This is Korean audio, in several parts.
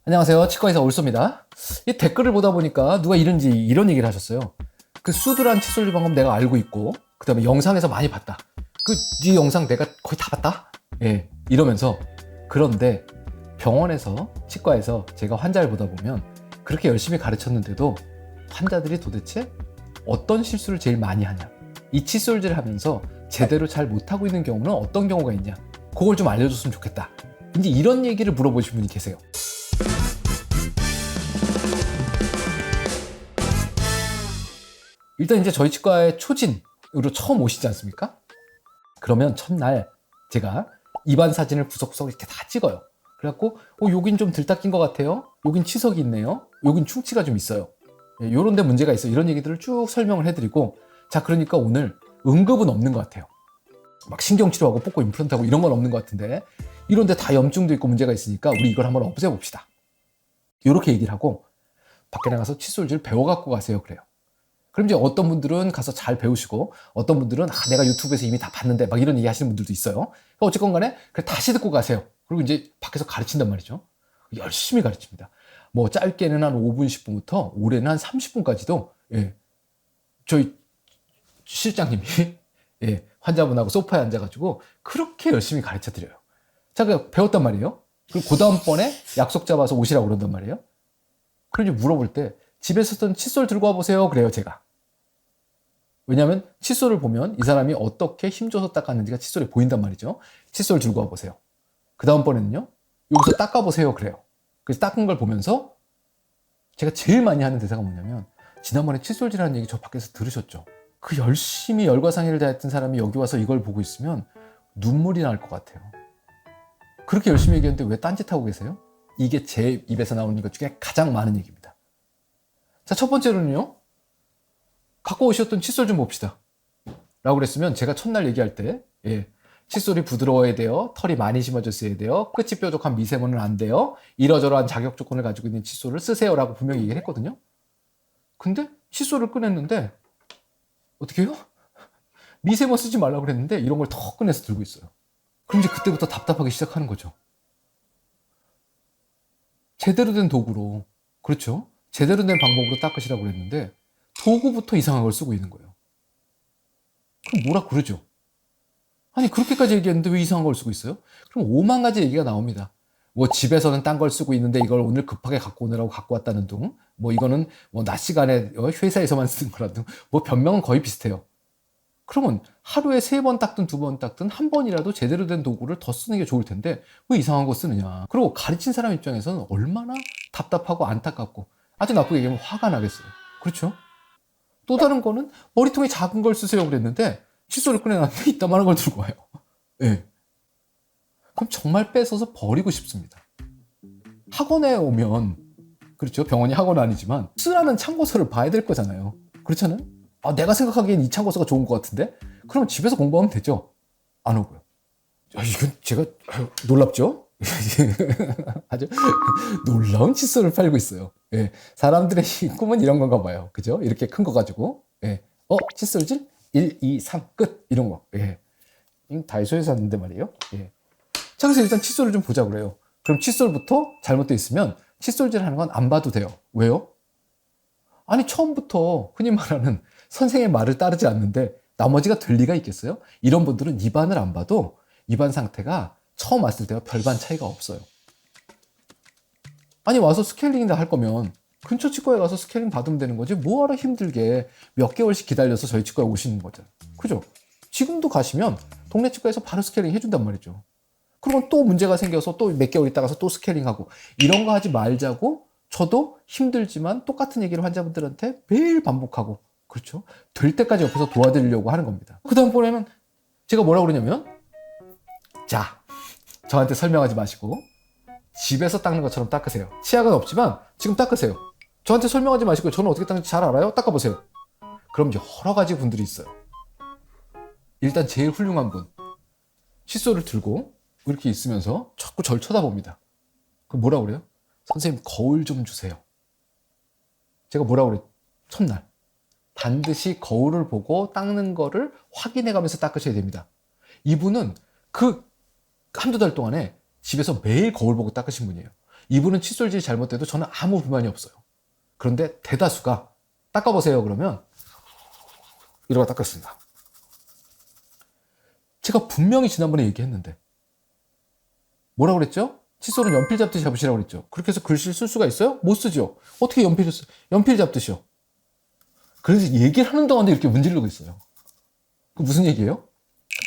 안녕하세요. 치과의사 올소입니다. 이 댓글을 보다 보니까 누가 이런 얘기를 하셨어요. 그 수두란 칫솔질 방법 내가 알고 있고, 그 다음에 영상에서 많이 봤다. 네 영상 내가 거의 다 봤다? 예, 이러면서. 그런데 병원에서, 치과에서 제가 환자를 보다 보면 그렇게 열심히 가르쳤는데도 환자들이 도대체 어떤 실수를 제일 많이 하냐, 이 칫솔질을 하면서 제대로 잘 못하고 있는 경우는 어떤 경우가 있냐, 그걸 좀 알려줬으면 좋겠다. 이제 이런 얘기를 물어보신 분이 계세요. 일단 이제 저희 치과에 초진으로 처음 오시지 않습니까? 그러면 첫날 제가 입안 사진을 구석구석 이렇게 다 찍어요. 그래갖고 여긴 좀 덜 닦인 것 같아요. 여긴 치석이 있네요. 여긴 충치가 좀 있어요. 요런 데 문제가 있어. 이런 얘기들을 쭉 설명을 해드리고, 자, 그러니까 오늘 응급은 없는 것 같아요. 막 신경치료하고 뽑고 임플란트하고 이런 건 없는 것 같은데, 이런 데 다 염증도 있고 문제가 있으니까 우리 이걸 한번 없애봅시다. 이렇게 얘기를 하고 밖에 나가서 칫솔질 배워갖고 가세요. 그래요. 그럼 이제 어떤 분들은 가서 잘 배우시고, 어떤 분들은 내가 유튜브에서 이미 다 봤는데 막 이런 얘기 하시는 분들도 있어요. 어쨌건 간에 다시 듣고 가세요. 그리고 이제 밖에서 가르친단 말이죠. 열심히 가르칩니다. 뭐 짧게는 한 5분, 10분부터 올해는 한 30분까지도 저희 실장님이 환자분하고 소파에 앉아가지고 그렇게 열심히 가르쳐드려요. 자, 그 배웠단 말이에요. 그리고 그 다음번에 약속 잡아서 오시라고 그런단 말이에요. 그럼 이제 물어볼 때 집에서 쓰던 칫솔 들고 와보세요. 그래요, 제가. 왜냐하면 칫솔을 보면 이 사람이 어떻게 힘줘서 닦았는지가 칫솔에 보인단 말이죠. 칫솔 들고 와보세요. 그 다음번에는요, 여기서 닦아보세요. 그래요. 그래서 닦은 걸 보면서 제가 제일 많이 하는 대사가 뭐냐면, 지난번에 칫솔질하는 얘기 저 밖에서 들으셨죠? 그 열심히 열과상의를 다했던 사람이 여기 와서 이걸 보고 있으면 눈물이 날 것 같아요. 그렇게 열심히 얘기했는데 왜 딴짓하고 계세요? 이게 제 입에서 나오는 것 중에 가장 많은 얘기입니다. 자, 첫 번째로는요, 갖고 오셨던 칫솔 좀 봅시다 라고 그랬으면, 제가 첫날 얘기할 때 칫솔이 부드러워야 돼요, 털이 많이 심어졌어야 돼요, 끝이 뾰족한 미세모는 안 돼요, 이러저러한 자격 조건을 가지고 있는 칫솔을 쓰세요 라고 분명히 얘기를 했거든요. 근데 칫솔을 꺼냈는데 어떻게 해요? 미세모 쓰지 말라고 그랬는데 이런 걸 더 꺼내서 들고 있어요. 그럼 이제 그때부터 답답하기 시작하는 거죠. 제대로 된 도구로, 그렇죠, 제대로 된 방법으로 닦으시라고 그랬는데 도구부터 이상한 걸 쓰고 있는 거예요. 그럼 뭐라 그러죠? 아니, 그렇게까지 얘기했는데 왜 이상한 걸 쓰고 있어요? 그럼 5만 가지 얘기가 나옵니다. 뭐 집에서는 딴 걸 쓰고 있는데 이걸 오늘 급하게 갖고 오느라고 갖고 왔다는 둥, 뭐 이거는 뭐 낮 시간에 회사에서만 쓰는 거라든, 뭐 변명은 거의 비슷해요. 그러면 하루에 3번 닦든 2번 닦든 한 번이라도 제대로 된 도구를 더 쓰는 게 좋을 텐데 왜 이상한 거 쓰느냐. 그리고 가르친 사람 입장에서는 얼마나 답답하고 안타깝고, 아주 나쁘게 얘기하면 화가 나겠어요. 그렇죠? 또 다른 거는 머리통에 작은 걸 쓰세요 그랬는데 칫솔을 꺼내놨는데 이따만한 걸 들고 와요. 그럼 정말 뺏어서 버리고 싶습니다. 학원에 오면, 그렇죠, 병원이 학원 아니지만 쓰라는 참고서를 봐야 될 거잖아요. 그렇잖아요? 내가 생각하기엔 이 참고서가 좋은 것 같은데? 그럼 집에서 공부하면 되죠. 안 오고요. 이건 제가 놀랍죠? 아주 놀라운 칫솔을 팔고 있어요. 사람들의 꿈은 이런 건가 봐요. 그죠? 이렇게 큰 거 가지고 칫솔질 1, 2, 3 끝, 이런 거. 다이소에서 샀는데 말이에요. 자, 그래서 일단 칫솔을 좀 보자 그래요. 그럼 칫솔부터 잘못되어 있으면 칫솔질 하는 건 안 봐도 돼요. 왜요? 아니, 처음부터 흔히 말하는 선생의 말을 따르지 않는데 나머지가 될 리가 있겠어요? 이런 분들은 입안을 안 봐도 입안 상태가 처음 왔을 때와 별반 차이가 없어요. 아니, 와서 스케일링이나 할 거면 근처 치과에 가서 스케일링 받으면 되는 거지, 뭐하러 힘들게 몇 개월씩 기다려서 저희 치과에 오시는 거죠. 그죠? 지금도 가시면 동네 치과에서 바로 스케일링 해준단 말이죠. 그러면 또 문제가 생겨서 또 몇 개월 있다가서 또 스케일링하고, 이런 거 하지 말자고 저도 힘들지만 똑같은 얘기를 환자분들한테 매일 반복하고, 그렇죠, 될 때까지 옆에서 도와드리려고 하는 겁니다. 그 다음번에는 제가 뭐라고 그러냐면, 자, 저한테 설명하지 마시고 집에서 닦는 것처럼 닦으세요. 치약은 없지만 지금 닦으세요. 저한테 설명하지 마시고 저는 어떻게 닦는지 잘 알아요? 닦아보세요. 그럼 이제 여러 가지 분들이 있어요. 일단 제일 훌륭한 분, 칫솔을 들고 이렇게 있으면서 자꾸 절 쳐다봅니다. 그럼 뭐라고 그래요? 선생님, 거울 좀 주세요. 제가 뭐라고 그래요? 첫날 반드시 거울을 보고 닦는 거를 확인해 가면서 닦으셔야 됩니다. 이분은 그 한두 달 동안에 집에서 매일 거울 보고 닦으신 분이에요. 이분은 칫솔질이 잘못돼도 저는 아무 불만이 없어요. 그런데 대다수가 닦아보세요 그러면 이러고 닦았습니다. 제가 분명히 지난번에 얘기했는데 뭐라고 그랬죠? 칫솔은 연필 잡듯이 잡으시라고 그랬죠. 그렇게 해서 글씨를 쓸 수가 있어요? 못 쓰죠. 어떻게 연필 잡듯이요? 그래서 얘기를 하는 동안에 이렇게 문지르고 있어요. 그 무슨 얘기예요?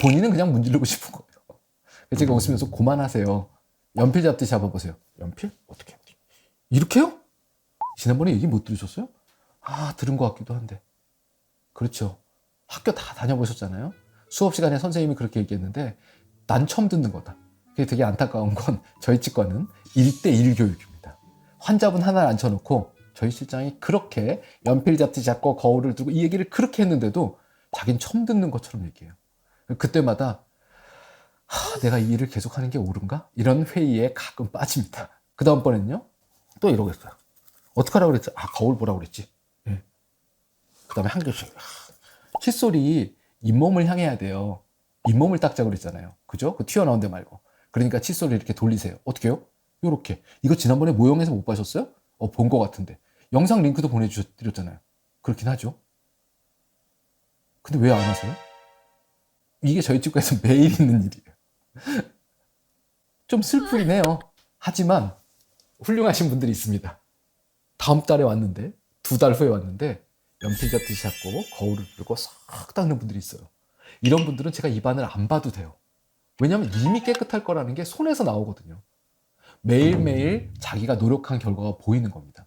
본인은 그냥 문지르고 싶은 거예요. 그래서 제가 웃으면서 그만하세요. 연필 잡듯이 잡아보세요. 연필? 어떻게? 이렇게요? 지난번에 얘기 못 들으셨어요? 아, 들은 것 같기도 한데. 그렇죠. 학교 다 다녀보셨잖아요. 수업 시간에 선생님이 그렇게 얘기했는데 난 처음 듣는 거다. 그게 되게 안타까운 건 저희 치과는 1대1 교육입니다. 환자분 하나를 앉혀놓고 저희 실장이 그렇게 연필 잡듯이 잡고 거울을 들고 이 얘기를 그렇게 했는데도 자기는 처음 듣는 것처럼 얘기해요. 그때마다 내가 이 일을 계속하는 게 옳은가? 이런 회의에 가끔 빠집니다. 그 다음번에는요 또 이러고 있어요. 어떡하라고 그랬지? 거울 보라고 그랬지. 예. 그 다음에 한 개씩 칫솔이 잇몸을 향해야 돼요. 잇몸을 닦자고 그랬잖아요. 그죠? 그 튀어나온 데 말고. 그러니까 칫솔을 이렇게 돌리세요. 어떻게 해요? 요렇게. 이거 지난번에 모형에서 못 보셨어요? 본 것 같은데. 영상 링크도 보내드렸잖아요. 그렇긴 하죠. 근데 왜 안 하세요? 이게 저희 치과에서 매일 있는 일이에요. 좀 슬프긴 해요. 하지만 훌륭하신 분들이 있습니다. 다음 달에 왔는데 2달 후에 왔는데 연필 잡듯이 잡고 거울을 들고 싹 닦는 분들이 있어요. 이런 분들은 제가 입안을 안 봐도 돼요. 왜냐하면 이미 깨끗할 거라는 게 손에서 나오거든요. 매일매일 자기가 노력한 결과가 보이는 겁니다.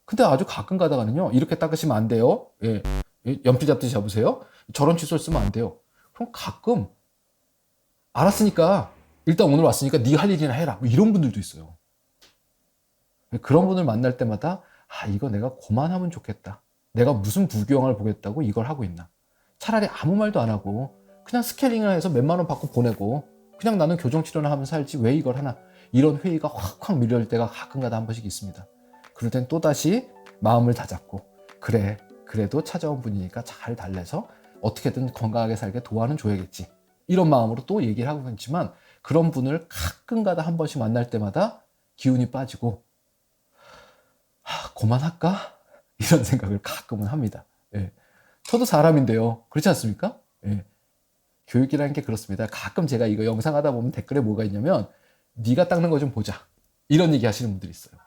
근데 아주 가끔 가다가는요, 이렇게 닦으시면 안 돼요. 예, 연필 잡듯이 잡으세요. 저런 칫솔 쓰면 안 돼요. 그럼 가끔 알았으니까 일단 오늘 왔으니까 네 할 일이나 해라. 뭐 이런 분들도 있어요. 그런 분을 만날 때마다 이거 내가 그만하면 좋겠다. 내가 무슨 부귀영화를 보겠다고 이걸 하고 있나. 차라리 아무 말도 안 하고 그냥 스케일링을 해서 몇만 원 받고 보내고 그냥 나는 교정치료나 하면서 살지 왜 이걸 하나. 이런 회의가 확확 밀려올 때가 가끔가다 한 번씩 있습니다. 그럴 땐 또다시 마음을 다잡고 그래 그래도 찾아온 분이니까 잘 달래서 어떻게든 건강하게 살게 도와는 줘야겠지. 이런 마음으로 또 얘기를 하고 있지만 그런 분을 가끔가다 한 번씩 만날 때마다 기운이 빠지고 그만할까? 이런 생각을 가끔은 합니다. 예. 저도 사람인데요. 그렇지 않습니까? 예. 교육이라는 게 그렇습니다. 가끔 제가 이거 영상 하다 보면 댓글에 뭐가 있냐면 네가 닦는 거 좀 보자. 이런 얘기 하시는 분들이 있어요.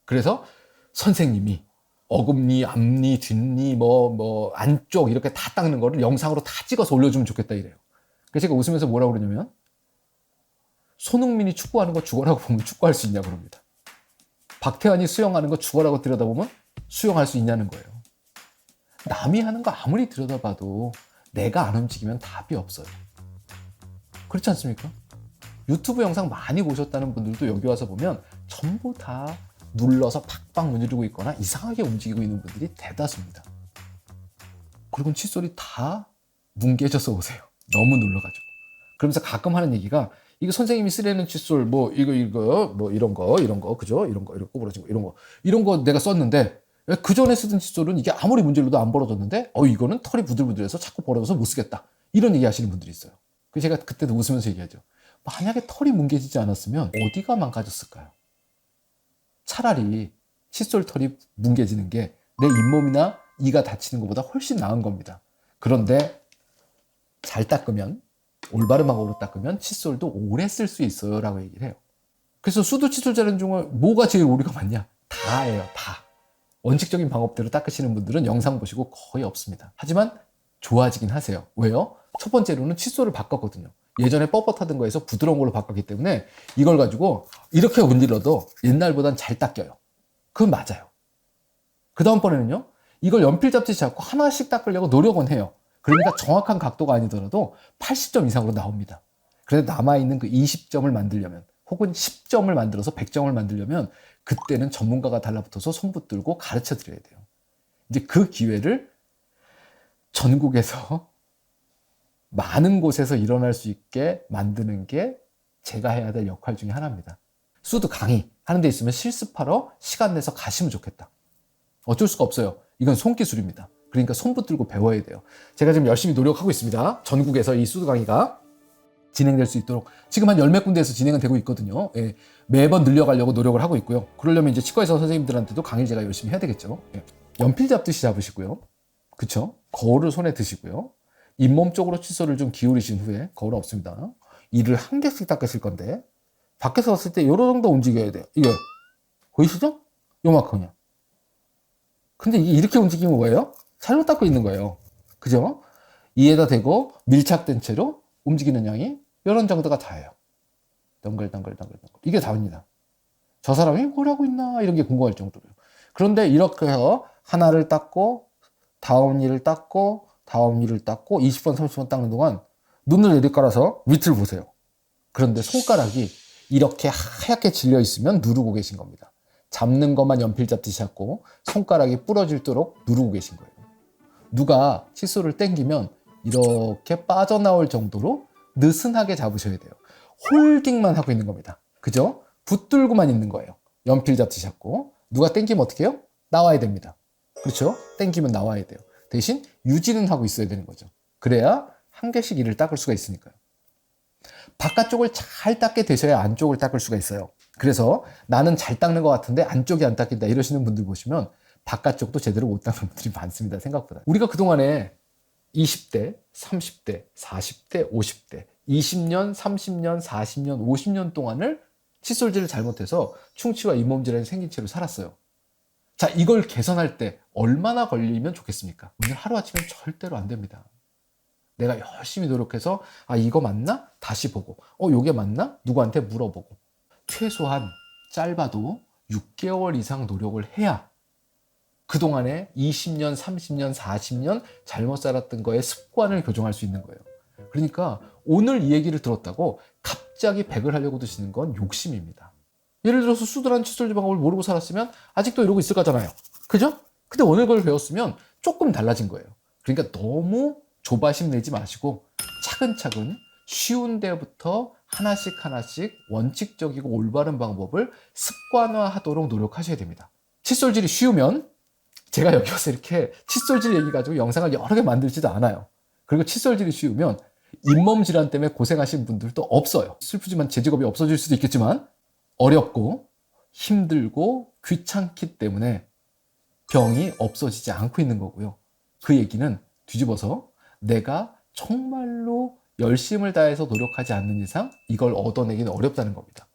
그래서 선생님이 어금니, 앞니, 뒷니, 안쪽 이렇게 다 닦는 거를 영상으로 다 찍어서 올려주면 좋겠다 이래요. 그래서 제가 웃으면서 뭐라고 그러냐면 손흥민이 축구하는 거 죽어라고 보면 축구할 수 있냐고 그럽니다. 박태환이 수영하는 거 죽어라고 들여다보면 수영할 수 있냐는 거예요. 남이 하는 거 아무리 들여다봐도 내가 안 움직이면 답이 없어요. 그렇지 않습니까? 유튜브 영상 많이 보셨다는 분들도 여기 와서 보면 전부 다 눌러서 팍팍 문지르고 있거나 이상하게 움직이고 있는 분들이 대다수입니다. 그리고 칫솔이 다 뭉개져서 오세요. 너무 눌러가지고. 그러면서 가끔 하는 얘기가 이거 선생님이 쓰려는 칫솔 이거 이런 거 그죠? 이런 거 이렇게 구부러진 거 이런 거 내가 썼는데 그 전에 쓰던 칫솔은 이게 아무리 문질러도 안 벌어졌는데 이거는 털이 부들부들해서 자꾸 벌어져서 못 쓰겠다. 이런 얘기 하시는 분들이 있어요. 그래서 제가 그때도 웃으면서 얘기하죠. 만약에 털이 뭉개지지 않았으면 어디가 망가졌을까요? 차라리 칫솔 털이 뭉개지는 게 내 잇몸이나 이가 다치는 것보다 훨씬 나은 겁니다. 그런데 잘 닦으면 올바른 방법으로 닦으면 칫솔도 오래 쓸 수 있어요 라고 얘기를 해요. 그래서 수도 칫솔 자르는 중에 뭐가 제일 오류가 많냐? 다예요. 다. 원칙적인 방법대로 닦으시는 분들은 영상 보시고 거의 없습니다. 하지만 좋아지긴 하세요. 왜요? 첫 번째로는 칫솔을 바꿨거든요. 예전에 뻣뻣하던 거에서 부드러운 걸로 바꿨기 때문에 이걸 가지고 이렇게 문질러도 옛날보단 잘 닦여요. 그건 맞아요. 그 다음번에는요, 이걸 연필 잡듯이 잡고 하나씩 닦으려고 노력은 해요. 그러니까 정확한 각도가 아니더라도 80점 이상으로 나옵니다. 그래서 남아있는 그 20점을 만들려면 혹은 10점을 만들어서 100점을 만들려면 그때는 전문가가 달라붙어서 손 붙들고 가르쳐 드려야 돼요. 이제 그 기회를 전국에서 많은 곳에서 일어날 수 있게 만드는 게 제가 해야 될 역할 중에 하나입니다. 수도 강의 하는 데 있으면 실습하러 시간 내서 가시면 좋겠다. 어쩔 수가 없어요. 이건 손기술입니다. 그러니까 손 붙들고 배워야 돼요. 제가 지금 열심히 노력하고 있습니다. 전국에서 이 수도 강의가 진행될 수 있도록 지금 한 10몇 군데에서 진행은 되고 있거든요. 예, 매번 늘려가려고 노력을 하고 있고요. 그러려면 이제 치과의사 선생님들한테도 강의를 제가 열심히 해야 되겠죠. 예. 연필 잡듯이 잡으시고요. 그쵸? 거울을 손에 드시고요. 잇몸 쪽으로 칫솔을 좀 기울이신 후에, 거울은 없습니다. 이를 한 개씩 닦으실 건데 밖에서 봤을 때 요런 정도 움직여야 돼요. 이게 보이시죠? 요만큼 그냥. 근데 이게 이렇게 움직이면 뭐예요? 잘못 닦고 있는 거예요. 그죠? 이에다 대고 밀착된 채로 움직이는 양이 이런 정도가 다예요. 덩글덩글덩글. 이게 다입니다. 저 사람이 뭘 하고 있나 이런 게 궁금할 정도로요. 그런데 이렇게 해서 하나를 닦고 다음 일을 닦고 다음 일을 닦고 20번 30번 닦는 동안 눈을 내리깔아서 밑을 보세요. 그런데 손가락이 이렇게 하얗게 질려 있으면 누르고 계신 겁니다. 잡는 것만 연필 잡듯이 잡고 손가락이 부러질도록 누르고 계신 거예요. 누가 칫솔을 당기면 이렇게 빠져나올 정도로 느슨하게 잡으셔야 돼요. 홀딩만 하고 있는 겁니다. 그죠? 붙들고만 있는 거예요. 연필 잡듯이 잡고 누가 당기면 어떻게 해요? 나와야 됩니다. 그렇죠? 당기면 나와야 돼요. 대신 유지는 하고 있어야 되는 거죠. 그래야 한 개씩 이를 닦을 수가 있으니까요. 바깥쪽을 잘 닦게 되셔야 안쪽을 닦을 수가 있어요. 그래서 나는 잘 닦는 것 같은데 안쪽이 안 닦인다 이러시는 분들 보시면 바깥쪽도 제대로 못 닦는 분들이 많습니다. 생각보다. 우리가 그동안에 20대, 30대, 40대, 50대, 20년, 30년, 40년, 50년 동안을 칫솔질을 잘못해서 충치와 잇몸질환이 생긴 채로 살았어요. 자, 이걸 개선할 때 얼마나 걸리면 좋겠습니까? 오늘 하루아침에 절대로 안 됩니다. 내가 열심히 노력해서 이거 맞나? 다시 보고 요게 맞나? 누구한테 물어보고 최소한 짧아도 6개월 이상 노력을 해야 그동안에 20년, 30년, 40년 잘못 살았던 거에 습관을 교정할 수 있는 거예요. 그러니까 오늘 이 얘기를 들었다고 갑자기 100을 하려고 드시는 건 욕심입니다. 예를 들어서 수두란 칫솔질 방법을 모르고 살았으면 아직도 이러고 있을 거잖아요. 그죠? 근데 오늘 그걸 배웠으면 조금 달라진 거예요. 그러니까 너무 조바심 내지 마시고 차근차근 쉬운 데부터 하나씩 원칙적이고 올바른 방법을 습관화하도록 노력하셔야 됩니다. 칫솔질이 쉬우면 제가 여기 와서 이렇게 칫솔질 얘기 가지고 영상을 여러 개 만들지도 않아요. 그리고 칫솔질이 쉬우면 잇몸 질환 때문에 고생하신 분들도 없어요. 슬프지만 제 직업이 없어질 수도 있겠지만 어렵고 힘들고 귀찮기 때문에 병이 없어지지 않고 있는 거고요. 그 얘기는 뒤집어서 내가 정말로 열심을 다해서 노력하지 않는 이상 이걸 얻어내기는 어렵다는 겁니다.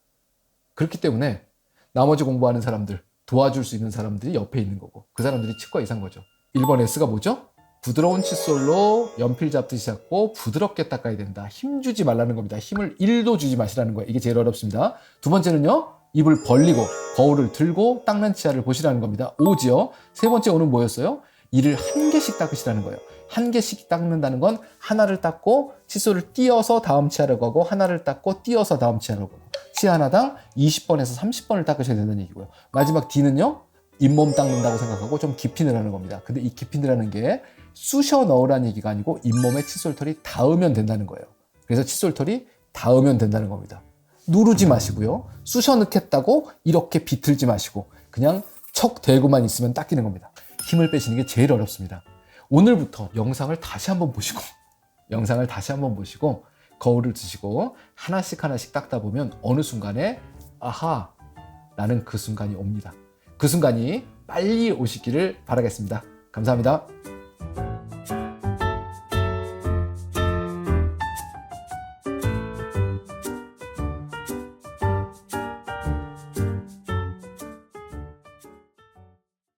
그렇기 때문에 나머지 공부하는 사람들, 도와줄 수 있는 사람들이 옆에 있는 거고 그 사람들이 치과 의사인 거죠. 1번 S가 뭐죠? 부드러운 칫솔로 연필 잡듯이 잡고 부드럽게 닦아야 된다. 힘 주지 말라는 겁니다. 힘을 1도 주지 마시라는 거예요. 이게 제일 어렵습니다. 두 번째는요. 입을 벌리고 거울을 들고 닦는 치아를 보시라는 겁니다. O지요. 세 번째 O는 뭐였어요? 이를 한 개씩 닦으시라는 거예요. 한 개씩 닦는다는 건 하나를 닦고 칫솔을 띄어서 다음 치아를 가고 하나를 닦고 띄어서 다음 치아를 가고 치아 하나당 20번에서 30번을 닦으셔야 된다는 얘기고요. 마지막 D는요. 잇몸 닦는다고 생각하고 좀 깊이 넣으라는 겁니다. 근데 이 깊이 넣으라는 게 쑤셔 넣으라는 얘기가 아니고 잇몸에 칫솔털이 닿으면 된다는 거예요. 그래서 칫솔털이 닿으면 된다는 겁니다. 누르지 마시고요. 쑤셔 넣겠다고 이렇게 비틀지 마시고 그냥 척 대고만 있으면 닦이는 겁니다. 힘을 빼시는 게 제일 어렵습니다. 오늘부터 영상을 다시 한번 보시고 거울을 드시고 하나씩 닦다 보면 어느 순간에 아하, 나는 그 순간이 옵니다. 그 순간이 빨리 오시기를 바라겠습니다. 감사합니다.